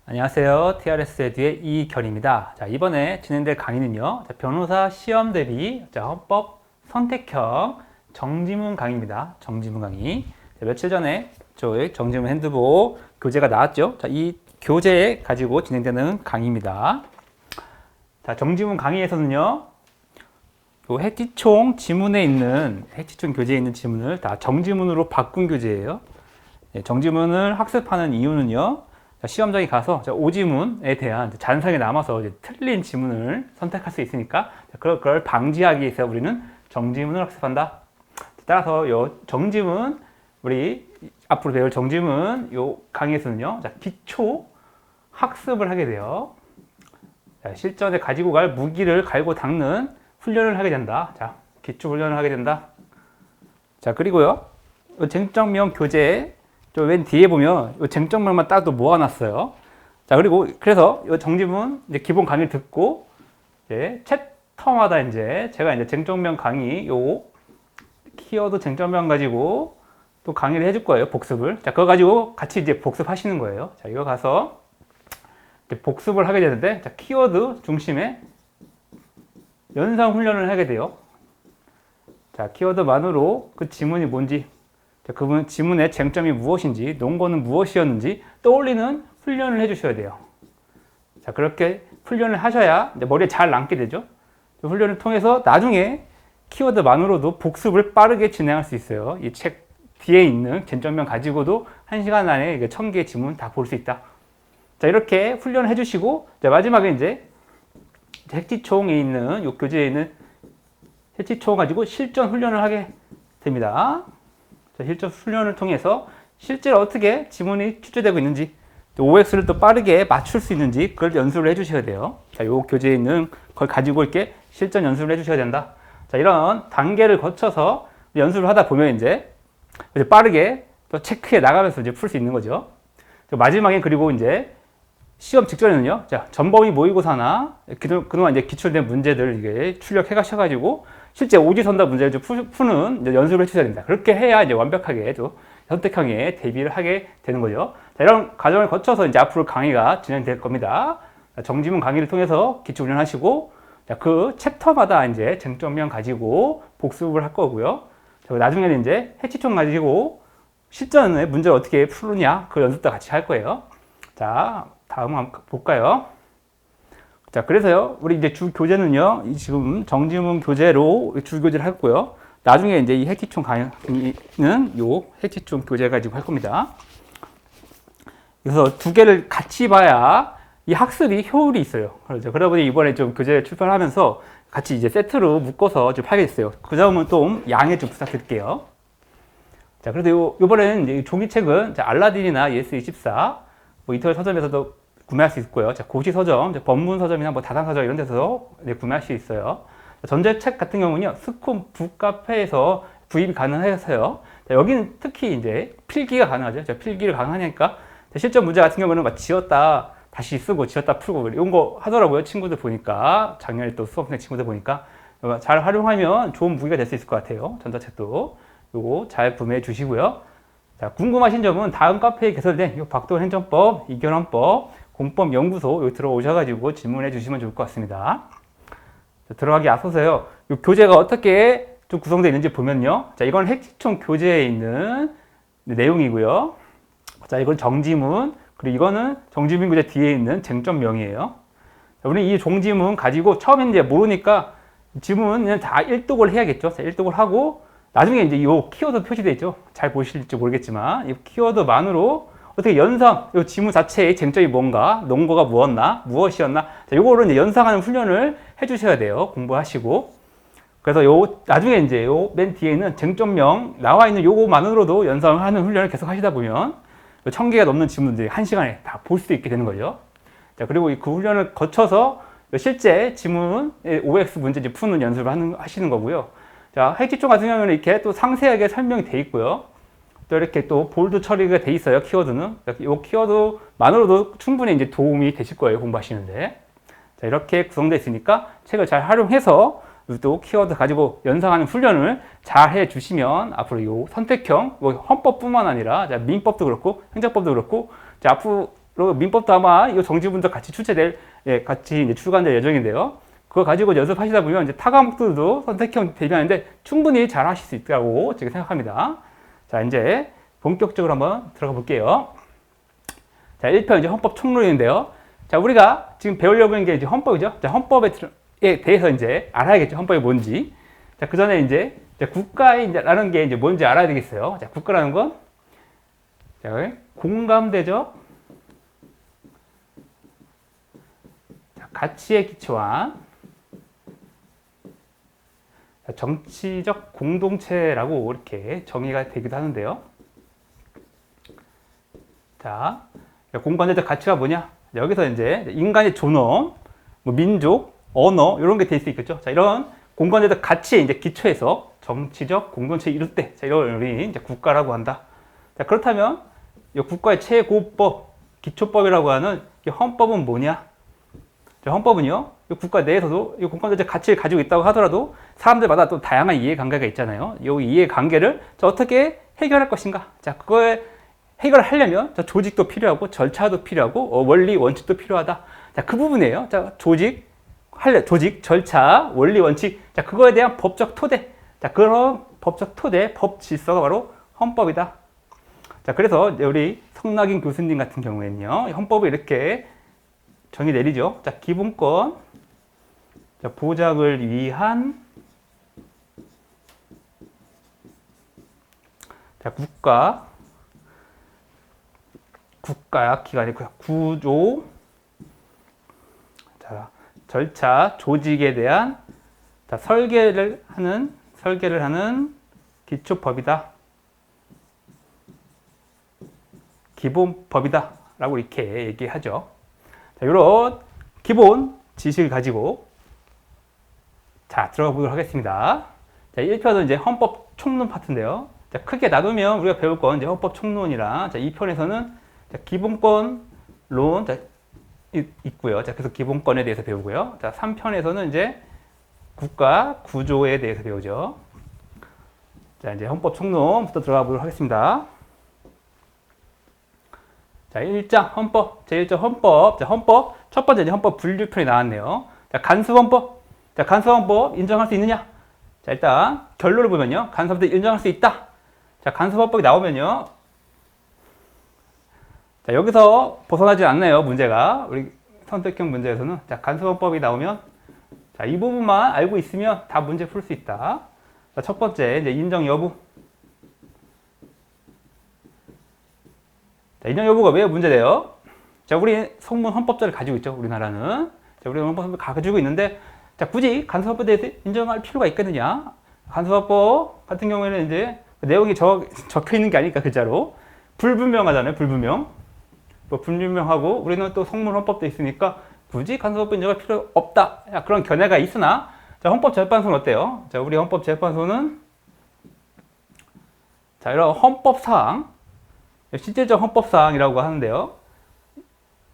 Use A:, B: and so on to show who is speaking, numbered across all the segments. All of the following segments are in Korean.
A: 안녕하세요. TRS 에듀의 이결입니다. 자, 이번에 진행될 강의는요. 자, 변호사 시험 대비 헌법 선택형 정지문 강의입니다. 정지문 강의. 자, 며칠 전에 저희 정지문 핸드북 교재가 나왔죠. 자, 이 교재 가지고 진행되는 강의입니다. 자, 정지문 강의에서는요. 요 해티총 지문에 있는 해티총 교재에 있는 지문을 다 정지문으로 바꾼 교재예요. 정지문을 학습하는 이유는요. 시험장에 가서 오지문에 대한 잔상이 남아서 틀린 지문을 선택할 수 있으니까 그걸 방지하기 위해서 우리는 정지문을 학습한다. 따라서 이 정지문, 우리 앞으로 배울 정지문 이 강의에서는요, 기초 학습을 하게 돼요. 실전에 가지고 갈 무기를 갈고 닦는 훈련을 하게 된다. 자, 기초 훈련을 하게 된다. 자, 그리고요, 쟁점명 교재 맨 뒤에 보면 이 쟁점명만 따로 모아놨어요. 자, 그리고 그래서 이 정지문 이제 기본 강의를 듣고 이제 챕터마다 제가 쟁점명 강의 요 키워드 쟁점명 가지고 또 강의를 해줄 거예요. 복습을. 자, 그거 가지고 같이 이제 복습하시는 거예요. 자, 이거 가서 이제 복습을 하게 되는데, 자, 키워드 중심에 연상 훈련을 하게 돼요. 자, 키워드만으로 그 지문이 뭔지, 그 지문의 쟁점이 무엇인지, 논거는 무엇이었는지 떠올리는 훈련을 해주셔야 돼요. 자, 그렇게 훈련을 하셔야 머리에 잘 남게 되죠. 훈련을 통해서 나중에 키워드만으로도 복습을 빠르게 진행할 수 있어요. 이 책 뒤에 있는 쟁점명 가지고도 1시간 안에 1000개의 지문 다 볼 수 있다. 자, 이렇게 훈련을 해주시고, 자, 마지막에 핵지총에 있는, 이 교재에 있는 핵지총 가지고 실전 훈련을 하게 됩니다. 자, 실전 훈련을 통해서 실제로 어떻게 지문이 출제되고 있는지, 또 OX를 또 빠르게 맞출 수 있는지 그걸 연습을 해주셔야 돼요. 자, 이 교재에 있는 걸 가지고 이렇게 실전 연습을 해주셔야 된다. 자, 이런 단계를 거쳐서 연습을 하다 보면 이제 빠르게 또 체크해 나가면서 풀 수 있는 거죠. 마지막에 그리고 시험 직전에는요, 자, 전범위 모의고사나 그동안 기출된 문제들 이게 출력해 가셔가지고 실제 오지선다 문제를 푸는 연습을 해주셔야 됩니다. 그렇게 해야 완벽하게 선택형에 대비를 하게 되는 거죠. 자, 이런 과정을 거쳐서 앞으로 강의가 진행될 겁니다. 자, 정지문 강의를 통해서 기초 훈련하시고, 자, 그 챕터마다 쟁점명 가지고 복습을 할 거고요. 자, 나중에는 해치총 가지고 실전에 문제를 어떻게 푸느냐 그 연습도 같이 할 거예요. 자, 다음 한번 볼까요? 자, 그래서요, 우리 주 교재는요, 지금 정지문 교재로 주 교재를 했고요. 나중에 이 핵지총 강의는 요 핵지총 교재 가지고 할 겁니다. 그래서 두 개를 같이 봐야 이 학습이 효율이 있어요. 그렇죠. 그러다 보니 이번에 교재 출판하면서 같이 세트로 묶어서 하게 됐어요. 그 점은 또 양해 부탁드릴게요. 자, 그래도 요번에는 종이책은 알라딘이나 예스24, 인터넷 서점에서도 구매할 수 있고요. 자, 고시 서점, 법문 서점이나 다산 서점 이런 데서 구매할 수 있어요. 전자책 같은 경우는요, 스콤 북카페에서 구입이 가능해서요. 자, 여기는 특히 필기가 가능하죠. 자, 필기를 가능하니까 실전 문제 같은 경우는 지었다 다시 쓰고 지었다 풀고 이런 거 하더라고요. 친구들 보니까 작년에 또 수험생 친구들 보니까 잘 활용하면 좋은 무기가 될 수 있을 것 같아요. 전자책도 요거 잘 구매해 주시고요. 자, 궁금하신 점은 다음 카페에 개설된 박도원 행정법, 이결헌법, 공법연구소 여기 들어오셔가지고 질문해 주시면 좋을 것 같습니다. 자, 들어가기 앞서서요, 이 교재가 어떻게 구성되어 있는지 보면요. 자, 이건 핵지총 교재에 있는 내용이고요. 자, 이건 정지문, 그리고 이거는 정지문 교재 뒤에 있는 쟁점명이에요. 자, 우리는 이 정지문 가지고 처음에 모르니까 지문은 다 일독을 해야겠죠. 자, 일독을 하고 나중에 이 키워드 표시되어 있죠. 잘 보실지 모르겠지만 이 키워드만으로 어떻게 연상, 이 지문 자체의 쟁점이 뭔가, 논거가 무엇이었나, 자, 요거를 연상하는 훈련을 해주셔야 돼요. 공부하시고. 그래서 나중에 맨 뒤에 있는 쟁점명 나와 있는 요거만으로도 연상을 하는 훈련을 계속 하시다 보면 1000개가 넘는 지문들이 1시간에 다 볼 수 있게 되는 거죠. 자, 그리고 그 훈련을 거쳐서 실제 지문의 OX 문제 푸는 연습을 하시는 거고요. 자, 핵지총 같은 경우는 이렇게 또 상세하게 설명이 돼 있고요. 또 이렇게 또 볼드 처리가 돼 있어요. 키워드는. 이 키워드만으로도 충분히 도움이 되실 거예요. 공부하시는데. 자, 이렇게 구성되어 있으니까 책을 잘 활용해서 또 키워드 가지고 연상하는 훈련을 잘 해주시면 앞으로 이 선택형, 헌법뿐만 아니라 민법도 그렇고 행정법도 그렇고 앞으로 민법도 아마 이 정지분도 같이 출제될, 예, 같이 이제 출간될 예정인데요. 그거 가지고 연습하시다 보면 이제 타 과목들도 선택형 대비하는데 충분히 잘 하실 수 있다고 제가 생각합니다. 자, 이제 본격적으로 한번 들어가 볼게요. 자, 1편 이제 헌법 총론인데요. 자, 우리가 지금 배우려고 하는 게 이제 헌법이죠. 자, 헌법에 대해서 이제 알아야겠죠. 헌법이 뭔지. 자, 그 전에 이제 국가라는 게 이제 뭔지 알아야 되겠어요. 자, 국가라는 건, 자, 공감대적, 자, 가치에 기초한 정치적 공동체라고 이렇게 정의가 되기도 하는데요. 자, 공감대적 가치가 뭐냐? 여기서 이제 인간의 존엄, 뭐 민족, 언어 이런 게 될 수 있겠죠. 자, 이런 공감대적 가치에 이제 기초해서 정치적 공동체를 이룰 때, 자, 이걸 우리 이제 국가라고 한다. 자, 그렇다면 이 국가의 최고법, 기초법이라고 하는 이 헌법은 뭐냐? 자, 헌법은요, 이 국가 내에서도 이 공감대적 가치를 가지고 있다고 하더라도 사람들마다 또 다양한 이해관계가 있잖아요. 이 이해관계를 어떻게 해결할 것인가? 자, 그거에 해결을 하려면 조직도 필요하고 절차도 필요하고 원리 원칙도 필요하다. 자, 그 부분이에요. 자, 조직, 절차, 원리 원칙. 자, 그거에 대한 법적 토대. 자, 그런 법적 토대, 법 질서가 바로 헌법이다. 자, 그래서 우리 성낙인 교수님 같은 경우에는요, 헌법을 이렇게 정의 내리죠. 자, 기본권, 자, 보장을 위한, 자, 국가기관이 구조, 자, 절차, 조직에 대한, 자, 설계를 하는 기초법이다. 기본법이다. 라고 이렇게 얘기하죠. 자, 이런 기본 지식을 가지고, 자, 들어가 보도록 하겠습니다. 자, 1편은 이제 헌법 총론 파트인데요. 자, 크게 나누면 우리가 배울 건 이제 헌법 총론이랑, 자, 2편에서는 자, 기본권론, 자, 있고요. 자, 그래서 기본권에 대해서 배우고요. 자, 3편에서는 이제 국가 구조에 대해서 배우죠. 자, 이제 헌법 총론부터 들어가 보도록 하겠습니다. 자, 1장 헌법, 제1장 헌법. 자, 헌법 첫 번째 이제 헌법 분류편이 나왔네요. 자, 간수헌법. 자, 간수헌법 인정할 수 있느냐? 자, 일단 결론을 보면요. 간수헌법 인정할 수 있다. 자, 간수헌법이 나오면요. 자, 여기서 벗어나지 않나요, 문제가. 우리 선택형 문제에서는. 자, 간수헌법이 나오면, 자, 이 부분만 알고 있으면 다 문제 풀 수 있다. 자, 첫 번째, 이제 인정 여부. 자, 인정 여부가 왜 문제돼요? 자, 우리 성문 헌법자를 가지고 있죠, 우리나라는. 자, 우리 헌법을 가지고 있는데, 자, 굳이 간수헌법에 대해서 인정할 필요가 있겠느냐? 간수헌법 같은 경우에는 이제 내용이 적혀 있는 게 아니니까, 글자로. 불분명하잖아요, 불분명. 또 불분명하고 우리는 또 성문 헌법도 있으니까 굳이 간수헌법 인정할 필요 없다. 야, 그런 견해가 있으나, 자, 헌법재판소는 어때요? 자, 우리 헌법재판소는, 자, 이런 헌법사항, 실질적 헌법사항이라고 하는데요.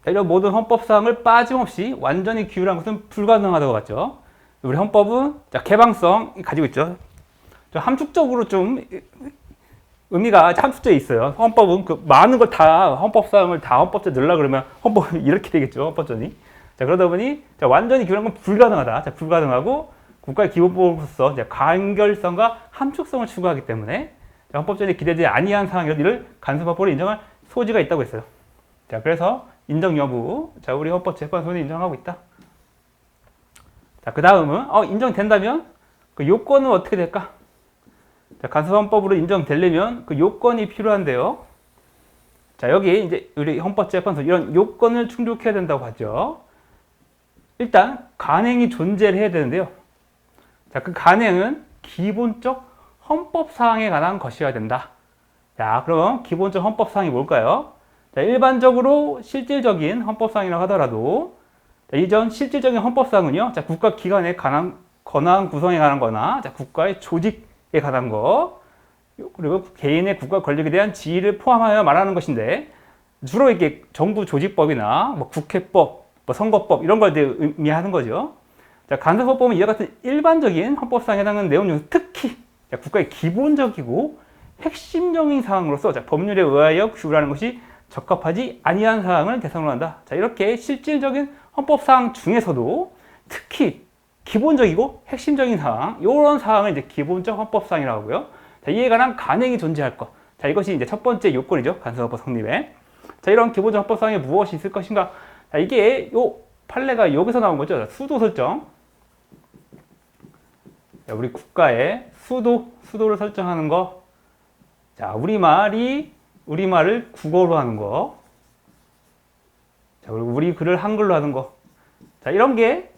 A: 자, 이런 모든 헌법사항을 빠짐없이 완전히 규율한 것은 불가능하다고 봤죠. 우리 헌법은, 자, 개방성이 가지고 있죠. 좀 함축적으로 좀 의미가 함축적에 있어요. 헌법은 그 많은 걸 다, 헌법사항을 다 헌법제에 넣으려고 그러면 헌법이 이렇게 되겠죠, 헌법전이. 자, 그러다 보니, 자, 완전히 규율한 건 불가능하다. 자, 불가능하고, 국가의 기본법으로서 이제 간결성과 함축성을 추구하기 때문에, 자, 헌법전에 기대되지 아니한 사항을 간수법으로 인정할 소지가 있다고 했어요. 자, 그래서 인정 여부. 자, 우리 헌법재판소는 인정하고 있다. 자, 그 다음은, 인정된다면, 그 요건은 어떻게 될까? 자, 간수헌법으로 인정되려면 그 요건이 필요한데요. 자, 여기 이제 우리 헌법재판소 이런 요건을 충족해야 된다고 하죠. 일단 간행이 존재를 해야 되는데요. 자, 그 간행은 기본적 헌법사항에 관한 것이어야 된다. 자, 그럼 기본적 헌법사항이 뭘까요? 자, 일반적으로 실질적인 헌법사항이라고 하더라도, 자, 이전 실질적인 헌법사항은요, 자, 국가기관의 권한 구성에 관한 거나, 자, 국가의 조직에 관한 거, 그리고 개인의 국가 권력에 대한 지위를 포함하여 말하는 것인데, 주로 이렇게 정부 조직법이나 뭐 국회법, 뭐 선거법 이런 걸 의미하는 거죠. 자, 간섭법은 이와 같은 일반적인 헌법상에 해당하는 내용 중 특히 국가의 기본적이고 핵심적인 사항으로서, 자, 법률에 의하여 규율하는 것이 적합하지 아니한 사항을 대상으로 한다. 자, 이렇게 실질적인 헌법사항 중에서도 특히 기본적이고 핵심적인 사항, 이런 사항을 이제 기본적 헌법사항이라고 하고요. 자, 이에 관한 간행이 존재할 것. 자, 이것이 이제 첫 번째 요건이죠. 간섭헌법 성립에. 자, 이런 기본적 헌법사항에 무엇이 있을 것인가? 자, 이게 요 판례가 여기서 나온 거죠. 수도 설정. 자, 우리 국가의 수도를 설정하는 거. 자, 우리말을 국어로 하는 거. 자, 그리고 우리 글을 한글로 하는 거. 자, 이런 게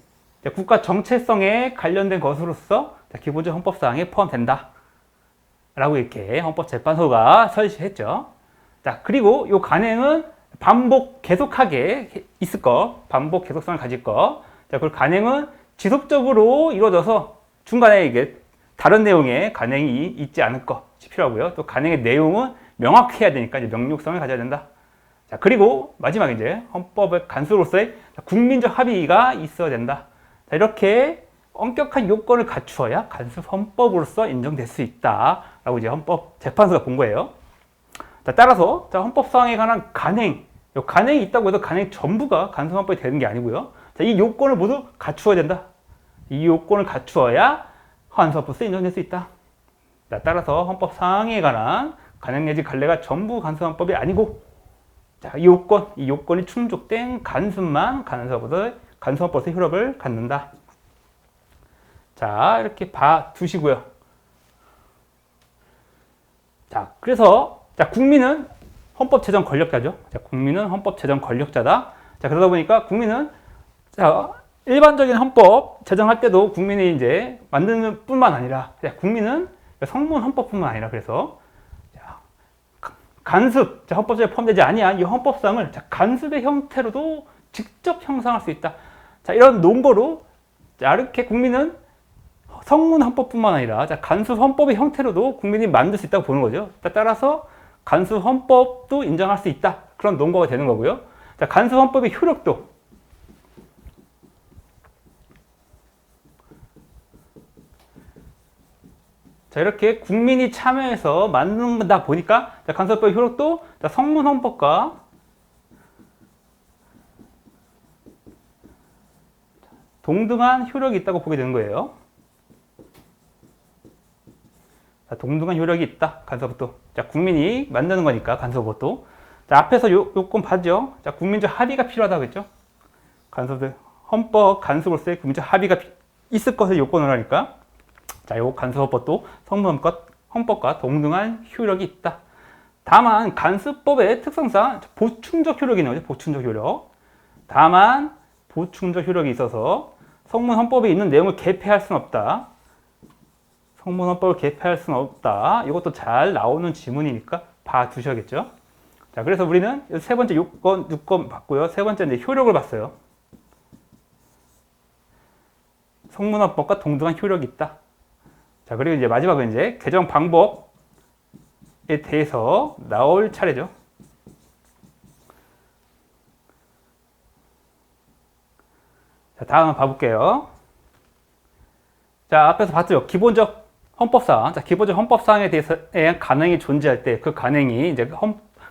A: 국가 정체성에 관련된 것으로서 기본적 헌법사항에 포함된다. 라고 이렇게 헌법재판소가 설치했죠. 자, 그리고 이 간행은 반복 계속하게 있을 거, 반복 계속성을 가질 거. 자, 그리고 간행은 지속적으로 이루어져서 중간에 이게 다른 내용의 간행이 있지 않을 것이 필요하고요. 또 간행의 내용은 명확해야 되니까 이제 명료성을 가져야 된다. 자, 그리고 마지막에 이제 헌법의 간수로서의 국민적 합의가 있어야 된다. 자, 이렇게 엄격한 요건을 갖추어야 간섭 헌법으로서 인정될 수 있다라고 이제 헌법재판소가 본 거예요. 자, 따라서 헌법사항에 관한 간행이 있다고 해서 간행 전부가 간섭 헌법이 되는 게 아니고요. 자, 이 요건을 모두 갖추어야 된다. 이 요건을 갖추어야 간섭 헌법으로서 인정될 수 있다. 자, 따라서 헌법사항에 관한 간행 내지 관례가 전부 간섭 헌법이 아니고, 자, 이 요건이 충족된 간섭만 간섭 헌법으로서 효력을 갖는다. 자, 이렇게 봐두시고요. 자, 그래서, 국민은 헌법 제정 권력자죠. 자, 국민은 헌법 제정 권력자다. 자, 그러다 보니까 국민은, 일반적인 헌법 제정할 때도 국민이 이제 만드는 뿐만 아니라, 국민은 성문 헌법뿐만 아니라, 그래서, 간습, 헌법제에 포함되지 아니한 이 헌법상을 간습의 형태로도 직접 형성할 수 있다. 자, 이런 논거로, 이렇게 국민은 성문 헌법뿐만 아니라 간수 헌법의 형태로도 국민이 만들 수 있다고 보는 거죠. 따라서 간수 헌법도 인정할 수 있다. 그런 논거가 되는 거고요. 자, 간수 헌법의 효력도. 자, 이렇게 국민이 참여해서 만든다 보니까 간수 헌법의 효력도 성문 헌법과 동등한 효력이 있다고 보게 되는 거예요. 자, 동등한 효력이 있다. 간섭법도. 자, 국민이 만드는 거니까 간섭법도. 자, 앞에서 요건 봤죠? 자, 국민적 합의가 필요하다고 했죠? 헌법 간섭으로서의 국민적 합의가 있을 것을 요건을 하니까. 자, 요 간섭법도 성문 헌법과 동등한 효력이 있다. 다만 간섭법의 특성상 보충적 효력이 있는 거죠. 보충적 효력. 다만 보충적 효력이 있어서 성문 헌법에 있는 내용을 개폐할 수는 없다. 성문 헌법을 개폐할 수는 없다. 이것도 잘 나오는 지문이니까 봐두셔야겠죠. 자, 그래서 우리는 세 번째 요건 봤고요. 세 번째 이제 효력을 봤어요. 성문 헌법과 동등한 효력이 있다. 자, 그리고 이제 마지막은 이제 개정 방법에 대해서 나올 차례죠. 자, 다음 봐볼게요. 자, 앞에서 봤죠. 기본적 헌법사항. 자, 기본적 헌법사항에 대해서 간행이 존재할 때 그 간행이 이제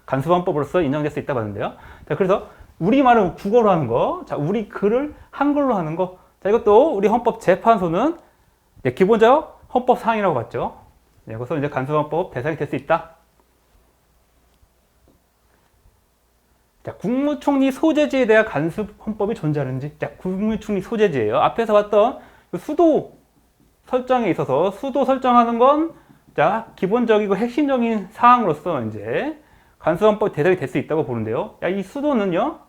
A: 간섭 헌법으로서 인정될 수 있다고 하는데요. 자, 그래서 우리말은 국어로 하는 거, 자, 우리 글을 한글로 하는 거. 자, 이것도 우리 헌법재판소는 기본적 헌법사항이라고 봤죠. 그래서 이제 간섭 헌법 대상이 될 수 있다. 자, 국무총리 소재지에 대한 간섭 헌법이 존재하는지. 자, 국무총리 소재지예요. 앞에서 봤던 수도 설정에 있어서 수도 설정하는 건 기본적이고 핵심적인 사항으로서 이제 간섭헌법 대상이 될 수 있다고 보는데요. 이 수도는요,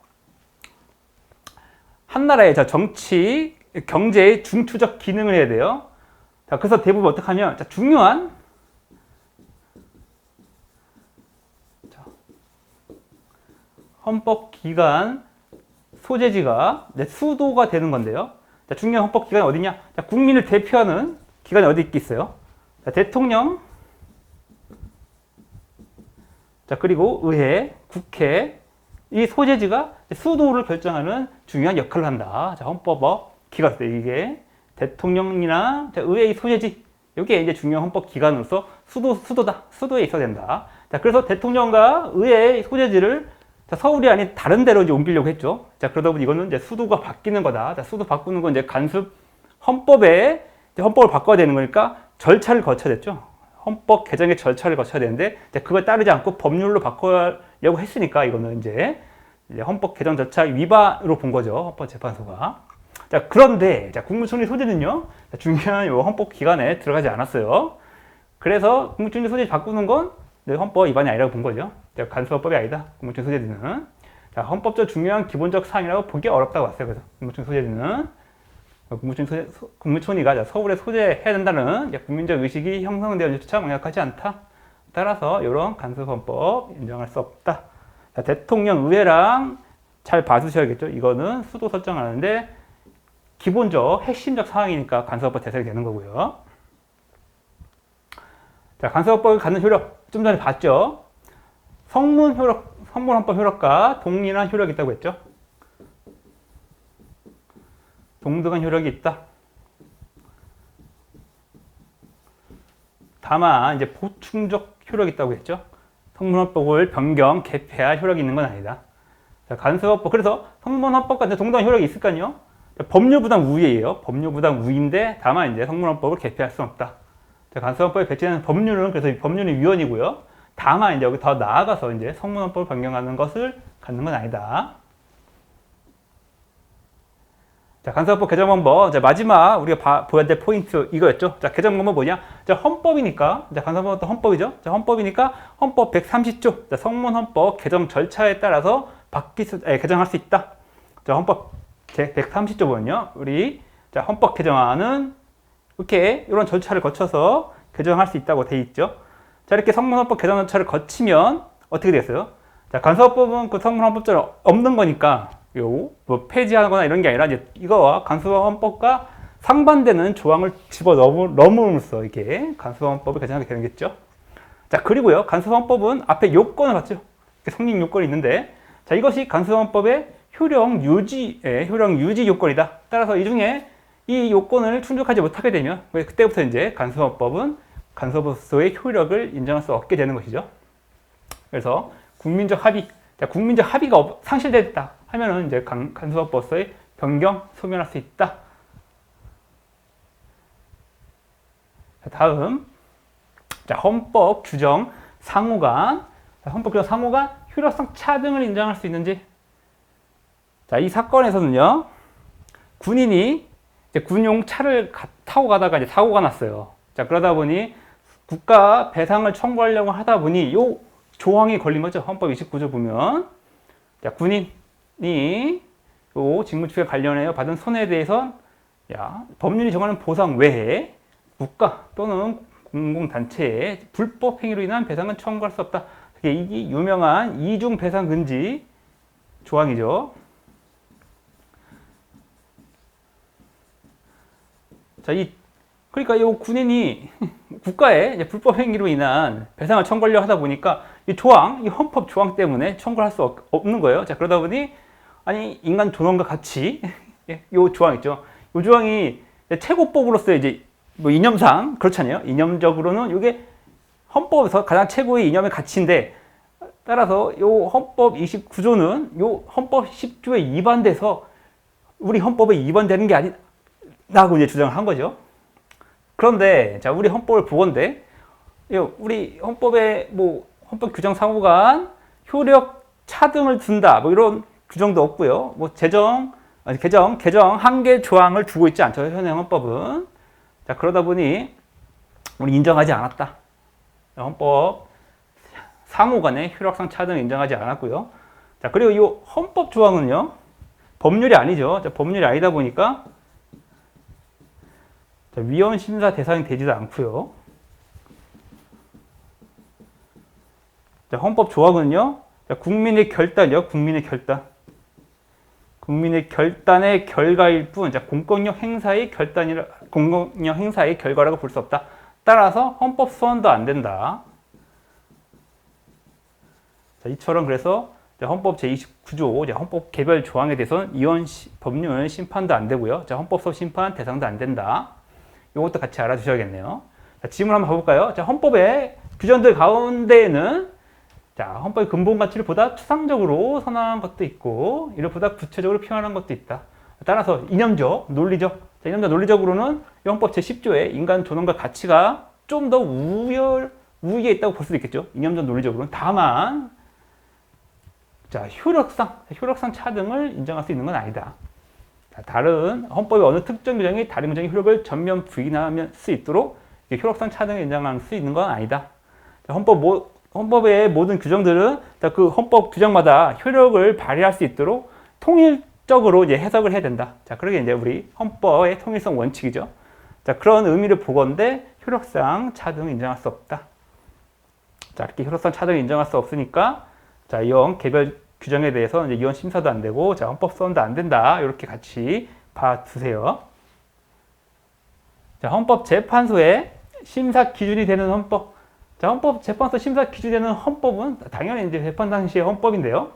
A: 한 나라의 정치, 경제의 중추적 기능을 해야 돼요. 자, 그래서 대부분 어떻게 하면 중요한 헌법기관 소재지가 수도가 되는 건데요. 자, 중요한 헌법기관이 어디냐? 자, 국민을 대표하는 기관이 어디 있겠어요? 자, 대통령, 자, 그리고 의회, 국회, 이 소재지가 수도를 결정하는 중요한 역할을 한다. 자, 헌법 기관, 이게 대통령이나 의회의 소재지, 이게 이제 중요한 헌법 기관으로서 수도에 있어야 된다. 자, 그래서 대통령과 의회의 소재지를 자, 서울이 아닌 다른 데로 이제 옮기려고 했죠. 자, 그러다 보니 이거는 이제 수도가 바뀌는 거다. 자, 수도 바꾸는 건 이제 간섭 헌법에 이제 헌법을 바꿔야 되는 거니까 절차를 거쳐야 됐죠. 헌법 개정의 절차를 거쳐야 되는데 이제 그걸 따르지 않고 법률로 바꾸려고 했으니까 이거는 이제 헌법 개정 절차 위반으로 본 거죠. 헌법재판소가. 자, 그런데 자, 국무총리 소재는요. 자, 중요한 요 헌법 기관에 들어가지 않았어요. 그래서 국무총리 소재 바꾸는 건 헌법 위반이 아니라고 본 거죠. 간섭법이 아니다. 국무총리 소재는. 자, 헌법적 중요한 기본적 사항이라고 보기 어렵다고 봤어요. 그래서 국무총리 소재는 국무총리가 서울에 소재해야 된다는 국민적 의식이 형성되어조차 명확하지 않다. 따라서 이런 간섭헌법 인정할 수 없다. 자, 대통령 의회랑 잘 봐주셔야겠죠. 이거는 수도 설정하는데 기본적 핵심적 사항이니까 간섭법 대상이 되는 거고요. 자, 간섭법을 갖는 효력 좀 전에 봤죠. 성문헌법 효력과 동일한 효력이 있다고 했죠. 동등한 효력이 있다. 다만 이제 보충적 효력이 있다고 했죠. 성문헌법을 변경, 개폐할 효력이 있는 건 아니다. 자, 간섭법 그래서 성문헌법과 동등한 효력이 있을까요? 법률부당 우위예요. 법률부당 우위인데 다만 이제 성문헌법을 개폐할 수는 없다. 자, 간섭법에 배치되는 법률은 그래서 법률은 위헌이고요. 다만 이제 여기 더 나아가서 이제 성문헌법을 변경하는 것을 갖는 건 아니다. 자, 간섭법 개정헌법. 자, 마지막 우리가 보여야 될 포인트 이거였죠. 자, 개정헌법 뭐냐? 자, 헌법이니까. 자, 간섭법도 헌법이죠. 자, 헌법이니까 헌법 130조. 자, 성문헌법 개정 절차에 따라서 개정할 수 있다. 자, 헌법 제 130조 보면요. 우리 자, 헌법 개정안은 이렇게 이런 절차를 거쳐서 개정할 수 있다고 돼 있죠. 자, 이렇게 성문헌법 개정 절차를 거치면 어떻게 되겠어요? 자, 간섭법은 그 성문헌법처럼 없는 거니까 뭐 폐지하거나 이런 게 아니라 이제 이거와 간섭헌법과 상반되는 조항을 집어넣음으로써 이렇게 간섭헌법을 개정하게 되겠죠. 자, 그리고요 간섭헌법은 앞에 요건을 봤죠. 성립 요건이 있는데, 자, 이것이 간섭헌법의 효력 유지 요건이다. 따라서 이 중에 이 요건을 충족하지 못하게 되면 그때부터 이제 간섭헌법은 간섭법소의 효력을 인정할 수 없게 되는 것이죠. 그래서 국민적 합의, 자, 국민적 합의가 상실됐다 하면은 이제 간섭법소의 변경 소멸할 수 있다. 자, 다음, 자, 헌법 규정 상호간, 자, 헌법 규정 상호간 효력성 차등을 인정할 수 있는지. 자, 이 사건에서는요, 군인이 이제 군용 차를 타고 가다가 이제 사고가 났어요. 자, 그러다 보니 국가 배상을 청구하려고 하다 보니 요 조항이 걸린 거죠. 헌법 29조 보면. 자, 군인이 요 직무추에 관련하여 받은 손해에 대해서 법률이 정하는 보상 외에 국가 또는 공공단체의 불법 행위로 인한 배상은 청구할 수 없다. 이게 유명한 이중 배상 금지 조항이죠. 자, 그러니까 이 군인이 국가의 이제 불법 행위로 인한 배상을 청구하려고 하다 보니까 이 헌법 조항 때문에 청구할 수 없는 거예요. 자, 그러다 보니 아니 인간 존엄과 같이 이 조항 있죠. 이 조항이 최고법으로서 이제 뭐 이념상 그렇잖아요. 이념적으로는 이게 헌법에서 가장 최고의 이념의 가치인데, 따라서 이 헌법 29조는 이 헌법 10조에 위반돼서 우리 헌법에 위반되는 게 아니라고 이제 주장을 한 거죠. 그런데 자, 우리 헌법을 보건대 우리 헌법에 뭐 헌법 규정 상호간 효력 차등을 둔다 뭐 이런 규정도 없고요. 뭐 개정 한계 조항을 두고 있지 않죠. 현행 헌법은. 자, 그러다 보니 우리 인정하지 않았다. 헌법 상호간의 효력상 차등을 인정하지 않았고요. 자, 그리고 이 헌법 조항은요 법률이 아니죠. 자, 법률이 아니다 보니까 위헌 심사 대상이 되지도 않고요. 자, 헌법 조항은요, 자, 국민의 결단이요, 국민의 결단의 결과일 뿐, 자, 공권력 행사의 결과라고 볼 수 없다. 따라서 헌법 소원도 안 된다. 자, 이처럼 그래서 헌법 제29조 헌법 개별 조항에 대해서는 위헌 법률 심판도 안 되고요. 자, 헌법소 심판 대상도 안 된다. 이것도 같이 알아두셔야겠네요. 자, 질문 한번 봐볼까요? 자, 헌법의 규정들 가운데에는 자, 헌법의 근본 가치를 보다 추상적으로 선언한 것도 있고, 이를 보다 구체적으로 표현한 것도 있다. 따라서 이념적, 논리적. 자, 이념적, 논리적으로는 이 헌법 제10조에 인간 존엄과 가치가 좀 더 우위에 있다고 볼 수도 있겠죠. 이념적, 논리적으로는. 다만, 자, 효력상 차등을 인정할 수 있는 건 아니다. 자, 다른 헌법의 어느 특정 규정이 다른 규정의 효력을 전면 부인할 수 있도록 효력상 차등을 인정할 수 있는 건 아니다. 자, 헌법의 모든 규정들은 그 헌법 규정마다 효력을 발휘할 수 있도록 통일적으로 이제 해석을 해야 된다. 자, 그러게 이제 우리 헌법의 통일성 원칙이죠. 자, 그런 의미를 보건대 효력상 차등을 인정할 수 없다. 자, 이렇게 효력상 차등을 인정할 수 없으니까 자, 이형 개별 규정에 대해서 이제 이원 심사도 안 되고 자, 헌법 소원도 안 된다. 이렇게 같이 봐두세요. 자, 헌법재판소의 심사 기준이 되는 헌법. 자, 헌법재판소 심사 기준이 되는 헌법은 당연히 이제 재판 당시의 헌법인데요.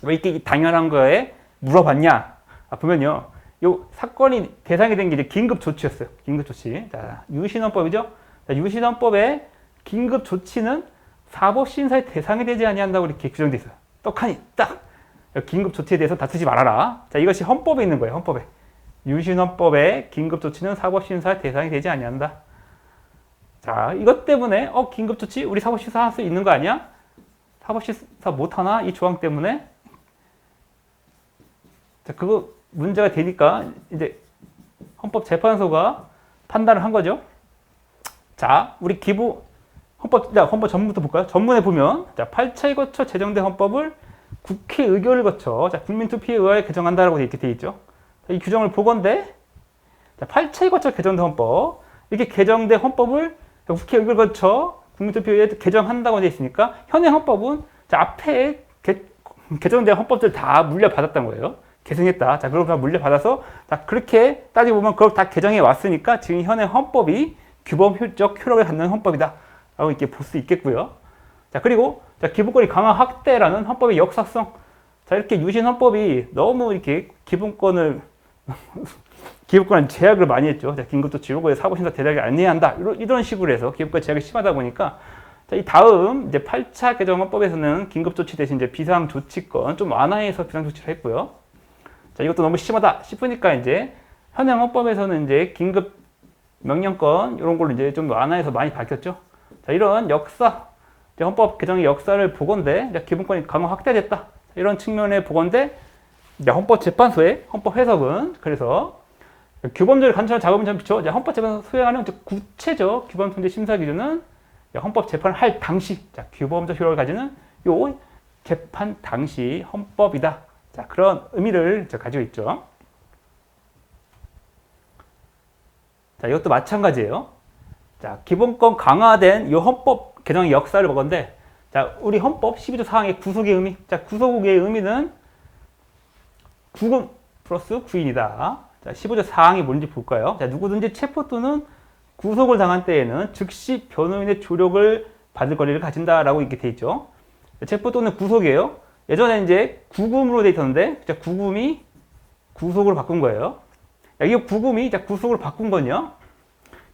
A: 왜 이렇게 당연한 거에 물어봤냐? 보면요. 요 사건이 대상이 된 게 이제 긴급조치였어요. 긴급조치. 자, 유신헌법이죠. 자, 유신헌법의 긴급조치는 사법심사의 대상이 되지 아니한다고 이렇게 규정되어 있어요. 떡하니 딱 긴급조치에 대해서 다투지 말아라. 자, 이것이 헌법에 있는 거예요. 헌법에. 유신헌법의 긴급조치는 사법심사의 대상이 되지 아니한다. 자, 이것 때문에 긴급조치 우리 사법심사 할 수 있는 거 아니야? 사법심사 못하나? 이 조항 때문에? 자, 그거 문제가 되니까 이제 헌법재판소가 판단을 한 거죠. 자, 우리 헌법 전문부터 볼까요? 전문에 보면, 자, 8차에 거쳐 제정된 헌법을 국회 의결을 거쳐, 자, 국민투표에 의하여 개정한다라고 이렇게 되어 있죠. 자, 이 규정을 보건대, 자, 8차에 거쳐 개정된 헌법, 이렇게 개정된 헌법을 국회 의결을 거쳐 국민투표에 의해 개정한다고 되어 있으니까, 현행 헌법은, 자, 앞에 개정된 헌법들 다 물려받았던 거예요. 계승했다. 자, 그걸 다 물려받아서, 자, 그렇게 따지고 보면 그걸 다 개정해 왔으니까, 지금 현행 헌법이 규범적 효력을 갖는 헌법이다. 라고 이렇게 볼 수 있겠고요. 자, 그리고 자, 기본권이 강화 확대라는 헌법의 역사성. 자, 이렇게 유신 헌법이 너무 이렇게 기본권을 제약을 많이 했죠. 자, 긴급조치 요거에 사법심사 대상이 아니해야 한다. 이런 식으로 해서 기본권 제약이 심하다 보니까 자, 이 다음 이제 8차 개정 헌법에서는 긴급조치 대신 이제 비상조치권 좀 완화해서 비상조치를 했고요. 자, 이것도 너무 심하다 싶으니까 이제 현행 헌법에서는 이제 긴급 명령권 이런 걸로 이제 좀 완화해서 많이 밝혔죠. 자, 이런 헌법 개정의 역사를 보건대 기본권이 강화 확대됐다. 이런 측면에 보건대 헌법재판소의 헌법 해석은 그래서 규범적으로 간처한 작업은 참 비춰 헌법재판소 수행하는 구체적 규범통제 심사 기준은 헌법재판을 할 당시 규범적 효력을 가지는 요 재판 당시 헌법이다. 자, 그런 의미를 가지고 있죠. 자, 이것도 마찬가지예요. 자, 기본권 강화된 이 헌법 개정의 역사를 보건데, 자, 우리 헌법 12조 4항의 구속의 의미. 자, 구속의 의미는 구금 플러스 구인이다. 자, 15조 4항이 뭔지 볼까요? 자, 누구든지 체포 또는 구속을 당한 때에는 즉시 변호인의 조력을 받을 권리를 가진다라고 이렇게 돼 있죠. 자, 체포 또는 구속이에요. 예전에 이제 구금으로 돼 있었는데, 자, 구금이 구속으로 바꾼 거예요. 자, 이 구금이 구속으로 바꾼 건요.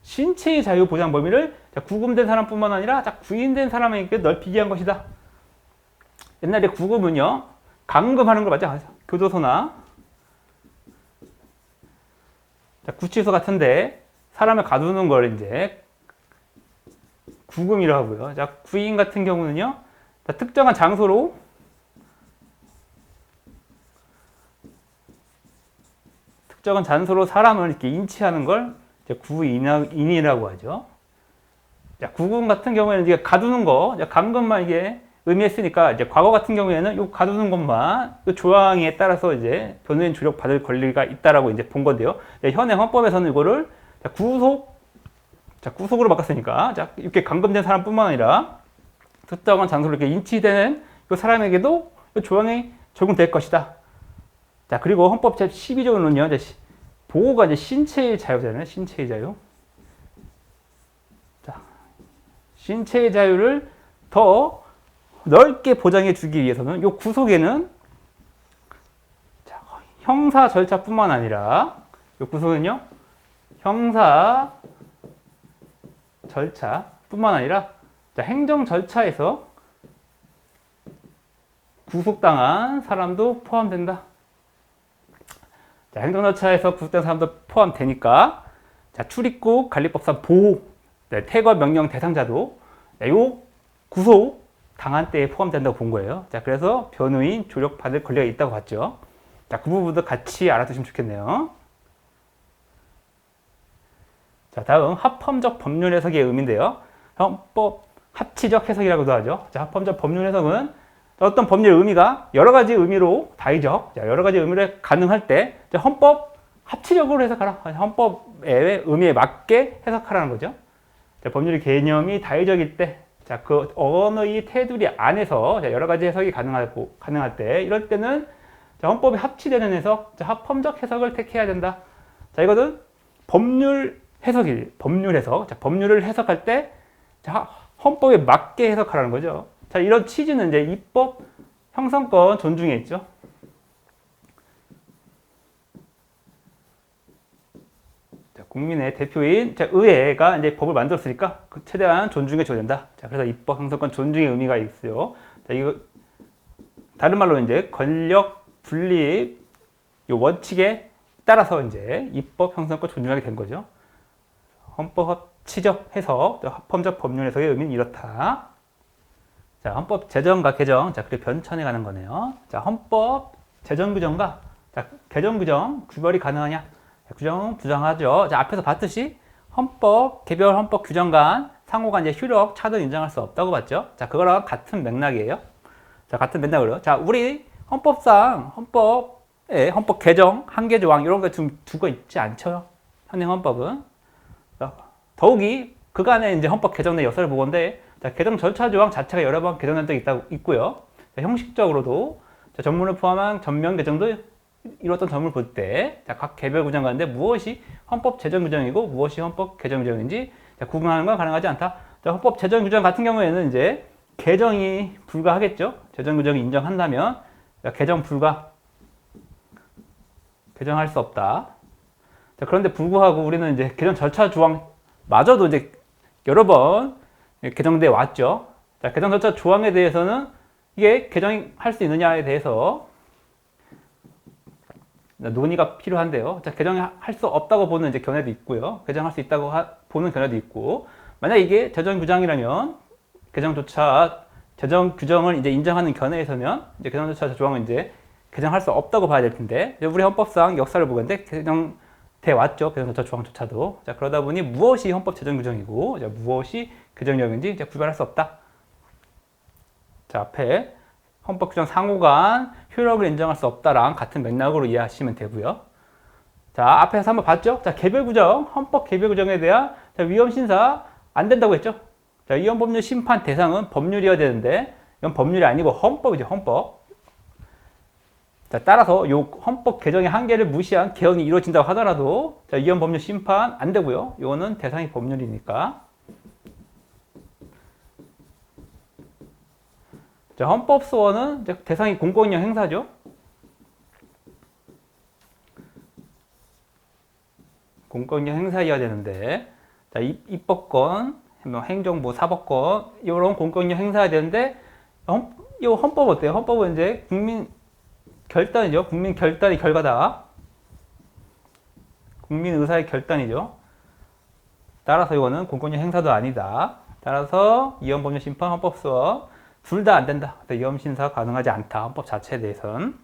A: 신체의 자유 보장 범위를 구금된 사람뿐만 아니라 구인된 사람에게 넓히게 한 것이다. 옛날에 구금은요, 감금하는 걸 맞죠? 교도소나 구치소 같은데 사람을 가두는 걸 이제 구금이라고 하고요. 자, 구인 같은 경우는요, 특정한 장소로 사람을 이렇게 인치하는 걸 구인이라고 하죠. 자, 구금 같은 경우에는 이제 가두는 거, 감금만 이게 의미했으니까 이제 과거 같은 경우에는 요 가두는 것만 요 조항에 따라서 이제 변호인 조력 받을 권리가 있다라고 이제 본 건데요. 현행 헌법에서는 이거를 구속으로 바꿨으니까 이렇게 감금된 사람뿐만 아니라 특정한 장소로 이렇게 인치되는 요 사람에게도 요 조항이 적용될 것이다. 자, 그리고 헌법 제 12조는요, 보호가 이제 신체의 자유잖아요. 신체의 자유. 자, 신체의 자유를 더 넓게 보장해 주기 위해서는 요 구속에는 형사 절차뿐만 아니라 요 구속은요, 형사 절차뿐만 아니라 행정 절차에서 구속당한 사람도 포함된다. 자, 행정절차에서 구속된 사람도 포함되니까 자, 출입국 관리법상 보호, 네, 퇴거 명령 대상자도 네, 요 구속 당한 때에 포함된다고 본 거예요. 자, 그래서 변호인 조력받을 권리가 있다고 봤죠. 자, 그 부분도 같이 알아두시면 좋겠네요. 자, 다음 합헌적 법률 해석의 의미인데요. 헌법 합치적 해석이라고도 하죠. 자, 합헌적 법률 해석은 어떤 법률 의미가 여러 가지 의미로 다의적, 자, 여러 가지 의미로 가능할 때 자, 헌법 합치적으로 해석하라. 헌법의 의미에 맞게 해석하라는 거죠. 자, 법률의 개념이 다의적일 때, 자, 그 언어의 테두리 안에서 자, 여러 가지 해석이 가능할 때, 이럴 때는 자, 헌법이 합치되는 해석, 자, 합헌적 해석을 택해야 된다. 자, 이거는 법률 해석. 자, 법률을 해석할 때, 자, 헌법에 맞게 해석하라는 거죠. 자, 이런 취지는 이제 입법 형성권 존중에 있죠. 자, 국민의 대표인 자, 의회가 이제 법을 만들었으니까 최대한 존중해 줘야 된다. 자, 그래서 입법 형성권 존중의 의미가 있어요. 자, 이거 다른 말로 이제 권력 분립 요 원칙에 따라서 이제 입법 형성권 존중하게 된 거죠. 헌법 합치적 해석, 합헌적 법률 해석의 의미는 이렇다. 자, 헌법 제정과 개정, 자, 그리고 변천에 가는 거네요. 자, 헌법 제정 규정과 자, 개정 규정 구별이 가능하냐? 규정 부정하죠. 자, 앞에서 봤듯이 헌법, 개별 헌법 규정 간 상호간 이제 효력, 차등 인정할 수 없다고 봤죠. 자, 그거랑 같은 맥락이에요. 자, 같은 맥락으로. 자, 우리 헌법상 헌법 개정, 한계 조항 이런 거 좀 두고 있지 않죠. 현행 헌법은. 더욱이 그간에 이제 헌법 개정의 역사를 보건데 자, 개정 절차 조항 자체가 여러 번 개정된 적이 있고요. 자, 형식적으로도 자, 전문을 포함한 전면 개정도 이루었던 점을 볼 때 각 개별 규정 가운데 무엇이 헌법 제정 규정이고 무엇이 헌법 개정 규정인지 자, 구분하는 건 가능하지 않다. 자, 헌법 제정 규정 같은 경우에는 이제 개정이 불가하겠죠. 제정 규정이 인정한다면 자, 개정 불가, 개정할 수 없다. 자, 그런데 불구하고 우리는 이제 개정 절차 조항마저도 이제 여러 번 개정돼 왔죠. 자, 개정 절차 조항에 대해서는 이게 개정할 수 있느냐에 대해서 논의가 필요한데요. 자, 개정할 수 없다고 보는 이제 견해도 있고요. 개정할 수 있다고 보는 견해도 있고, 만약 이게 제정 규정이라면 제정 규정을 이제 인정하는 견해에서면 이제 개정 절차 조항은 이제 개정할 수 없다고 봐야 될 텐데, 우리 헌법상 역사를 보건데 개정돼 왔죠. 개정 절차 조항조차도. 자, 그러다 보니 무엇이 헌법 제정 규정이고, 자, 무엇이 개정령인지 이제 구별할 수 없다. 자, 앞에 헌법 규정 상호간 효력을 인정할 수 없다랑 같은 맥락으로 이해하시면 되고요. 자, 앞에서 한번 봤죠? 자, 개별 규정, 헌법 개별 규정에 대한 자, 위헌 심사 안 된다고 했죠? 자, 위헌 법률 심판 대상은 법률이어야 되는데 이건 법률이 아니고 헌법이죠, 헌법. 자, 따라서 요 헌법 개정의 한계를 무시한 개헌이 이루어진다고 하더라도 자, 위헌 법률 심판 안 되고요. 이거는 대상이 법률이니까. 자, 헌법소원은 대상이 공권력 행사죠. 공권력 행사여야 되는데, 자, 입법권, 행정부, 사법권, 이런 공권력 행사여야 되는데, 이 헌법 어때요? 헌법은 이제 국민 결단이죠. 국민 결단이 결과다. 국민 의사의 결단이죠. 따라서 이거는 공권력 행사도 아니다. 따라서 위헌 법률 심판, 헌법소원 둘 다 안 된다. 위헌 심사 가능하지 않다. 헌법 자체에 대해서는.